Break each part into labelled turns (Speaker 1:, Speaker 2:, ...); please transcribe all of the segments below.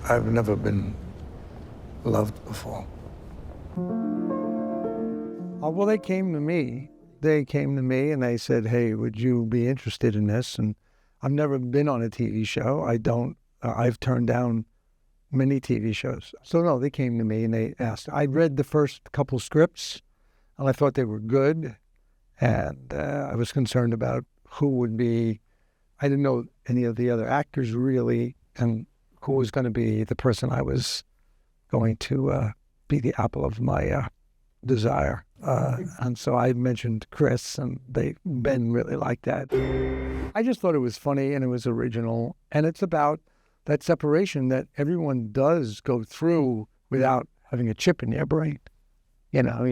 Speaker 1: I've never been loved before. Well, they came to me. They came to me and they said, hey, would you be interested in this? And I've never been on a TV show. I've turned down many TV shows. So no, they came to me and they asked. I read the first couple scripts and I thought they were good. And I was concerned about who would be, I didn't know any of the other actors really, and who was going to be the person I was going to be the apple of my desire. And so I mentioned Chris, and Ben really liked that. I just thought it was funny and it was original. And it's about that separation that everyone does go through without having a chip in their brain. You know,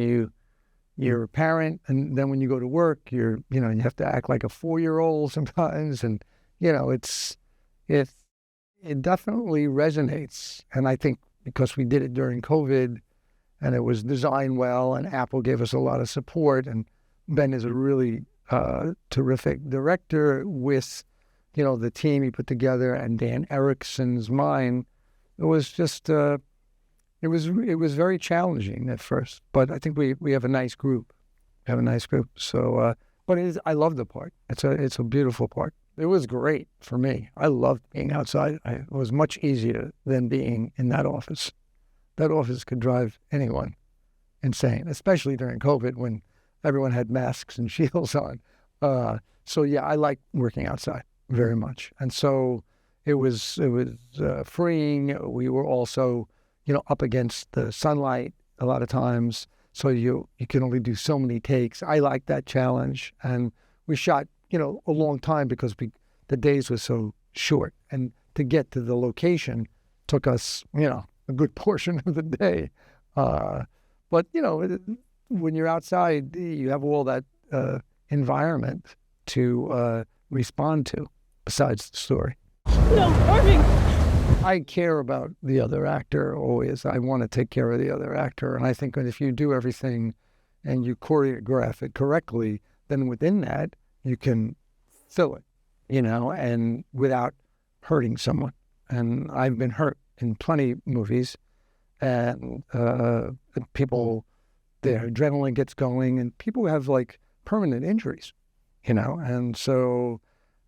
Speaker 1: you're a parent, and then when you go to work, you have to act like a 4-year-old sometimes. And, it definitely resonates. And I think because we did it during COVID and it was designed well and Apple gave us a lot of support, and Ben is a really terrific director with, the team he put together and Dan Erickson's mind. It was just, it was very challenging at first, but I think we have a nice group. So, but I love the part. It's a beautiful part. It was great for me. I loved being outside. It was much easier than being in that office. That office could drive anyone insane, especially during COVID when everyone had masks and shields on. So yeah, I like working outside very much. And so it was freeing. We were also, up against the sunlight a lot of times. So you can only do so many takes. I like that challenge. And we shot, a long time because the days were so short. And to get to the location took us, a good portion of the day. But, when you're outside, you have all that environment to respond to besides the story.
Speaker 2: No, Irving!
Speaker 1: I care about the other actor always. I want to take care of the other actor. And I think that if you do everything and you choreograph it correctly, then within that, you can fill it, and without hurting someone. And I've been hurt in plenty of movies, and people, their adrenaline gets going, and people have like permanent injuries, and so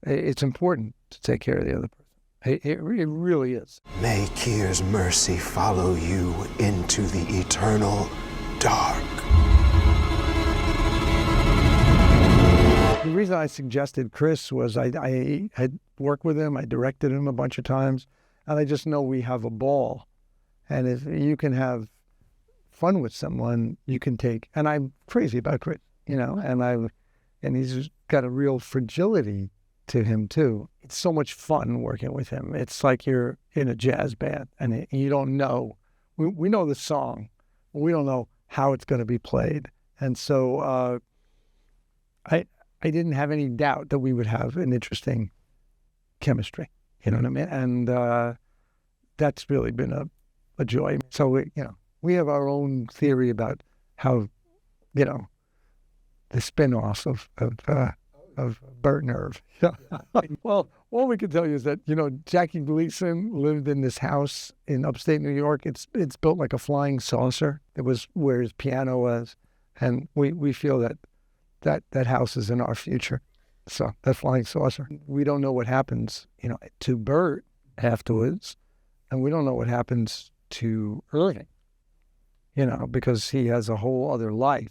Speaker 1: it's important to take care of the other person. It really is.
Speaker 3: May Kier's mercy follow you into the eternal dark.
Speaker 1: The reason I suggested Chris was I had worked with him, I directed him a bunch of times, and I just know we have a ball. And if you can have fun with someone, you can take, and I'm crazy about Chris, and he's got a real fragility to him too. It's so much fun working with him. It's like you're in a jazz band and you don't know. We know the song, but we don't know how it's going to be played. And so I didn't have any doubt that we would have an interesting chemistry. You know what I mean? And that's really been a joy. So we have our own theory about how, the spin-off of Burt and Irv. Well, all we can tell you is that, Jackie Gleason lived in this house in upstate New York. It's built like a flying saucer. It was where his piano was. And we feel that house is in our future. So that flying saucer. We don't know what happens, to Burt afterwards. And we don't know what happens to Irving, because he has a whole other life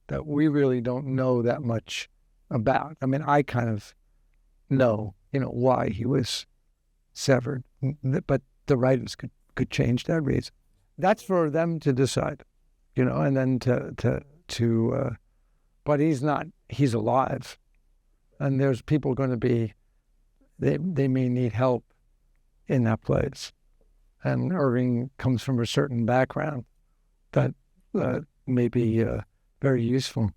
Speaker 1: that we really don't know that much about. I mean, I kind of know, why he was severed, but the writers could change that reason. That's for them to decide, and then but he's alive, and there's people going to be, they may need help in that place. And Irving comes from a certain background that may be very useful.